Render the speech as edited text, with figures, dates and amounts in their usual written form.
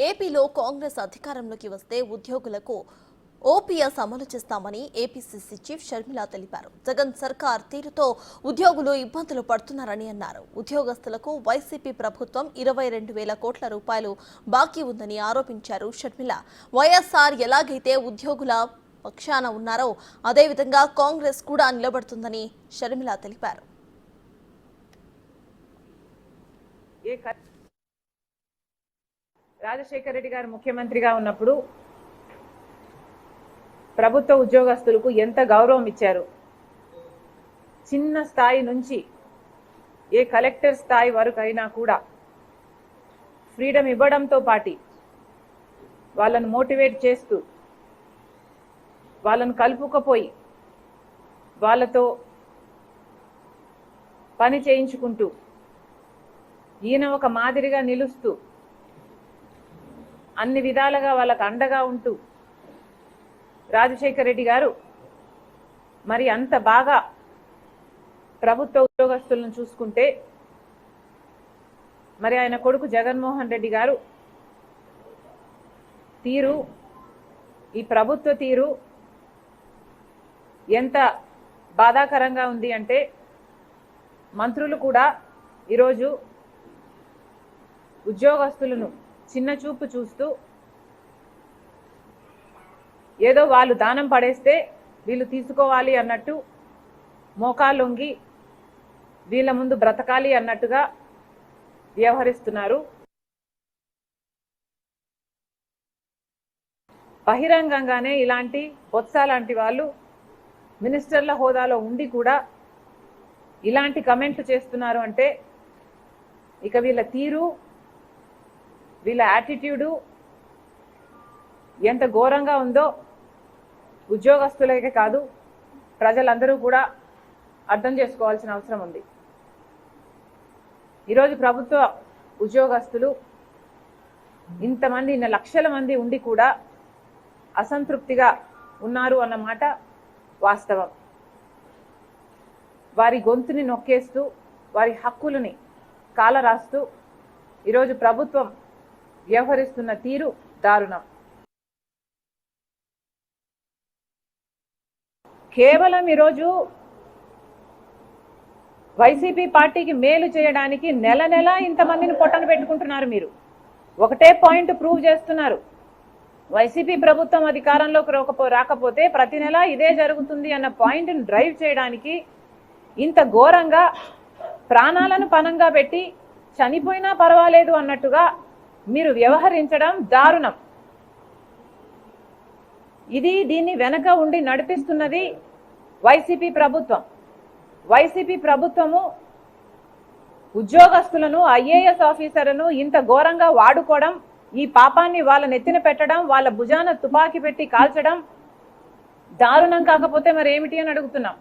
ఏపీలో కాంగ్రెస్ అధికారంలోకి వస్తే ఉద్యోగులకు ఓపీఎస్ అమలు చేస్తామని ఏపీసీసీ చీఫ్ షర్మిల తెలిపారు. జగన్ సర్కార్ తీరుతో ఉద్యోగులు ఇబ్బందులు పడుతున్నారని అన్నారు. ఉద్యోగస్తులకు వైసీపీ ప్రభుత్వం 22,000 కోట్ల రూపాయలు బాకీ ఉందని ఆరోపించారు షర్మిల. వైఎస్ఆర్ ఎలాగైతే ఉద్యోగుల పక్షాన ఉన్నారో అదేవిధంగా కాంగ్రెస్ కూడా నిలబడుతుందని షర్మిల తెలిపారు. రాజశేఖర రెడ్డి గారు ముఖ్యమంత్రిగా ఉన్నప్పుడు ప్రభుత్వ ఉద్యోగస్తులకు ఎంత గౌరవం ఇచ్చారు. చిన్న స్థాయి నుంచి ఏ కలెక్టర్ స్థాయి వరకు అయినా కూడా ఫ్రీడమ్ ఇవ్వడంతో పాటు వాళ్ళను మోటివేట్ చేస్తూ వాళ్ళను కలుపుకపోయి వాళ్ళతో పని చేయించుకుంటూ ఈయన ఒక మాదిరిగా నిలుస్తూ అన్ని విధాలుగా వాళ్ళకు అండగా ఉంటూ రాజశేఖర రెడ్డి గారు మరి అంత బాగా ప్రభుత్వ ఉద్యోగస్తులను చూసుకుంటే మరి ఆయన కొడుకు జగన్మోహన్ రెడ్డి గారు తీరు, ఈ ప్రభుత్వ తీరు ఎంత బాధాకరంగా ఉంది అంటే మంత్రులు కూడా ఈరోజు ఉద్యోగస్తులను చిన్న చూపు చూస్తూ ఏదో వాళ్ళు దానం పడేస్తే వీళ్ళు తీసుకోవాలి అన్నట్టు మోకాలొంగి వీళ్ళ ముందు బ్రతకాలి అన్నట్టుగా వ్యవహరిస్తున్నారు. బహిరంగంగానే ఇలాంటి బొత్స లాంటి వాళ్ళు మినిస్టర్ల హోదాలో ఉండి కూడా ఇలాంటి కమెంట్లు చేస్తున్నారు అంటే ఇక వీళ్ళ తీరు, వీళ్ళ యాటిట్యూడు ఎంత ఘోరంగా ఉందో ఉద్యోగస్తులకే కాదు ప్రజలందరూ కూడా అర్థం చేసుకోవాల్సిన అవసరం ఉంది. ఈరోజు ప్రభుత్వ ఉద్యోగస్తులు ఇంతమంది, ఇన్ని లక్షల మంది ఉండి కూడా అసంతృప్తిగా ఉన్నారు అన్నమాట వాస్తవం. వారి గొంతుని నొక్కేస్తూ వారి హక్కులని కాలరాస్తూ ఈరోజు ప్రభుత్వం వ్యవహరిస్తున్న తీరు దారుణం. కేవలం ఈరోజు వైసీపీ పార్టీకి మేలు చేయడానికి నెల నెల ఇంతమందిని పొట్టన పెట్టుకుంటున్నారు. మీరు ఒకటే పాయింట్ ప్రూవ్ చేస్తున్నారు. వైసీపీ ప్రభుత్వం అధికారంలోకి రాకపోతే ప్రతి నెల ఇదే జరుగుతుంది అన్న పాయింట్ని డ్రైవ్ చేయడానికి ఇంత ఘోరంగా ప్రాణాలను పణంగా పెట్టి చనిపోయినా పర్వాలేదు అన్నట్టుగా మీరు వ్యవహరించడం దారుణం. దీన్ని వెనక ఉండి నడిపిస్తున్నది వైసీపీ ప్రభుత్వం. వైసీపీ ప్రభుత్వము ఉద్యోగస్తులను, ఐఏఎస్ ఆఫీసర్లను ఇంత ఘోరంగా వాడుకోవడం, ఈ పాపాన్ని వాళ్ళ నెత్తిన పెట్టడం, వాళ్ళ భుజాన తుపాకీ పెట్టి కాల్చడం దారుణం కాకపోతే మరి ఏమిటి అని అడుగుతున్నాం.